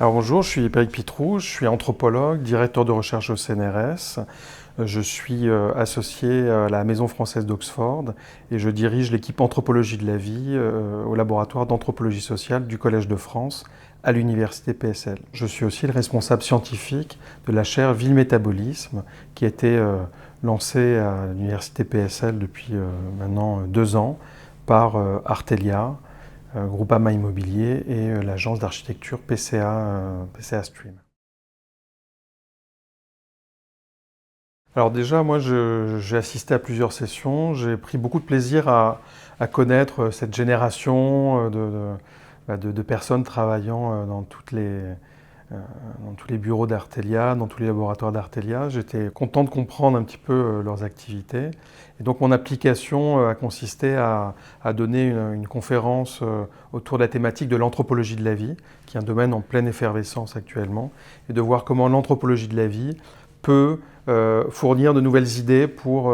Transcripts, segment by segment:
Alors bonjour, je suis Éric Pitrou, je suis anthropologue, directeur de recherche au CNRS. Je suis associé à la Maison française d'Oxford et je dirige l'équipe anthropologie de la vie au laboratoire d'anthropologie sociale du Collège de France à l'université PSL. Je suis aussi le responsable scientifique de la chaire Ville-Métabolisme qui a été lancée à l'université PSL depuis maintenant 2 ans par Artelia, Groupama Immobilier et l'agence d'architecture PCA Stream. Alors déjà, moi, j'ai assisté à plusieurs sessions. J'ai pris beaucoup de plaisir à connaître cette génération de personnes travaillant dans tous les bureaux d'Artelia, dans tous les laboratoires d'Artelia. J'étais content de comprendre un petit peu leurs activités. Et donc mon application a consisté à donner une conférence autour de la thématique de l'anthropologie de la vie, qui est un domaine en pleine effervescence actuellement, et de voir comment l'anthropologie de la vie peut fournir de nouvelles idées pour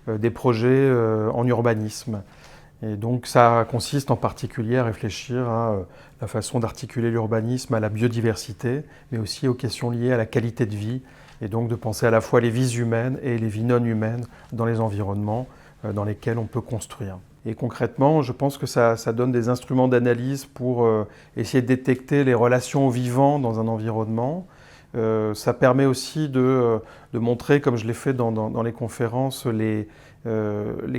des projets en urbanisme. Et donc ça consiste en particulier à réfléchir à la façon d'articuler l'urbanisme à la biodiversité, mais aussi aux questions liées à la qualité de vie, et donc de penser à la fois les vies humaines et les vies non humaines dans les environnements dans lesquels on peut construire. Et concrètement, je pense que ça donne des instruments d'analyse pour essayer de détecter les relations au vivant dans un environnement. Ça permet aussi de montrer, comme je l'ai fait dans les conférences, les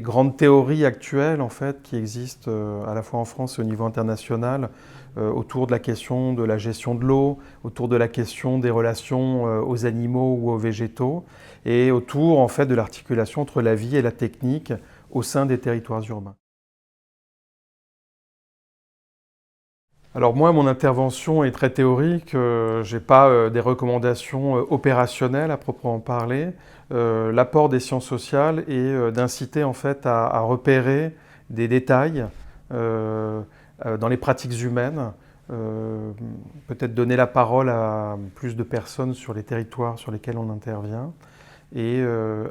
grandes théories actuelles en fait, qui existent à la fois en France et au niveau international autour de la question de la gestion de l'eau, autour de la question des relations aux animaux ou aux végétaux, et autour en fait, de l'articulation entre la vie et la technique au sein des territoires urbains. Alors moi, mon intervention est très théorique. Je n'ai pas des recommandations opérationnelles à proprement parler. L'apport des sciences sociales est d'inciter en fait à repérer des détails dans les pratiques humaines, peut-être donner la parole à plus de personnes sur les territoires sur lesquels on intervient, et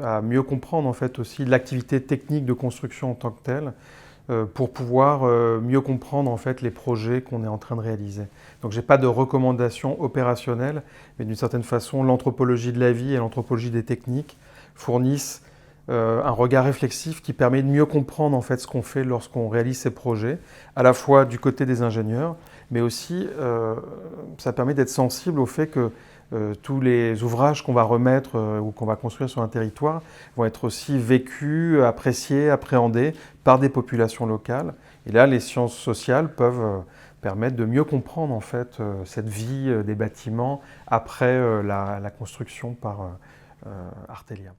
à mieux comprendre en fait aussi l'activité technique de construction en tant que telle, pour pouvoir mieux comprendre en fait les projets qu'on est en train de réaliser. Donc j'ai pas de recommandations opérationnelles, mais d'une certaine façon l'anthropologie de la vie et l'anthropologie des techniques fournissent un regard réflexif qui permet de mieux comprendre en fait ce qu'on fait lorsqu'on réalise ces projets, à la fois du côté des ingénieurs, mais aussi ça permet d'être sensible au fait que tous les ouvrages qu'on va remettre ou qu'on va construire sur un territoire vont être aussi vécus, appréciés, appréhendés par des populations locales. Et là, les sciences sociales peuvent permettre de mieux comprendre en fait cette vie des bâtiments après la construction par Artelia.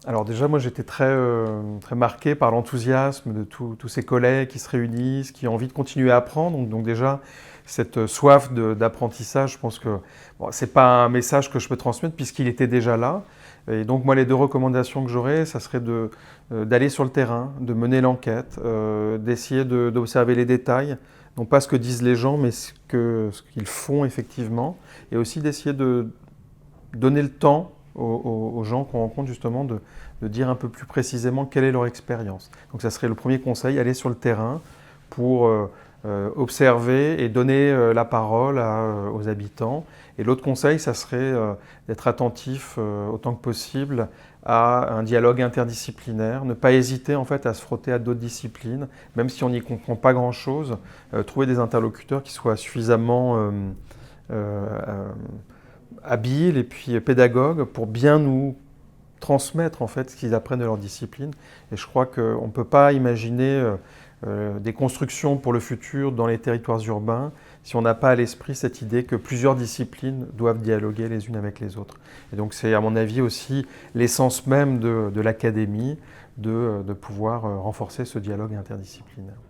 Alors déjà, moi j'étais très marqué par l'enthousiasme de tous ces collègues qui se réunissent, qui ont envie de continuer à apprendre. Donc déjà, cette soif d'apprentissage, je pense que bon, ce n'est pas un message que je peux transmettre puisqu'il était déjà là. Et donc moi, les 2 recommandations que j'aurais, ça serait d'aller sur le terrain, de mener l'enquête, d'essayer d'observer les détails, non pas ce que disent les gens, mais ce qu'ils font effectivement, et aussi d'essayer de donner le temps aux gens qu'on rencontre justement de dire un peu plus précisément quelle est leur expérience. Donc ça serait le premier conseil, aller sur le terrain pour observer et donner la parole aux habitants. Et l'autre conseil, ça serait d'être attentif autant que possible à un dialogue interdisciplinaire, ne pas hésiter en fait à se frotter à d'autres disciplines, même si on n'y comprend pas grand-chose, trouver des interlocuteurs qui soient suffisamment habiles et puis pédagogues pour bien nous transmettre en fait ce qu'ils apprennent de leur discipline. Et je crois qu'on ne peut pas imaginer des constructions pour le futur dans les territoires urbains si on n'a pas à l'esprit cette idée que plusieurs disciplines doivent dialoguer les unes avec les autres. Et donc c'est à mon avis aussi l'essence même de l'académie de pouvoir renforcer ce dialogue interdisciplinaire.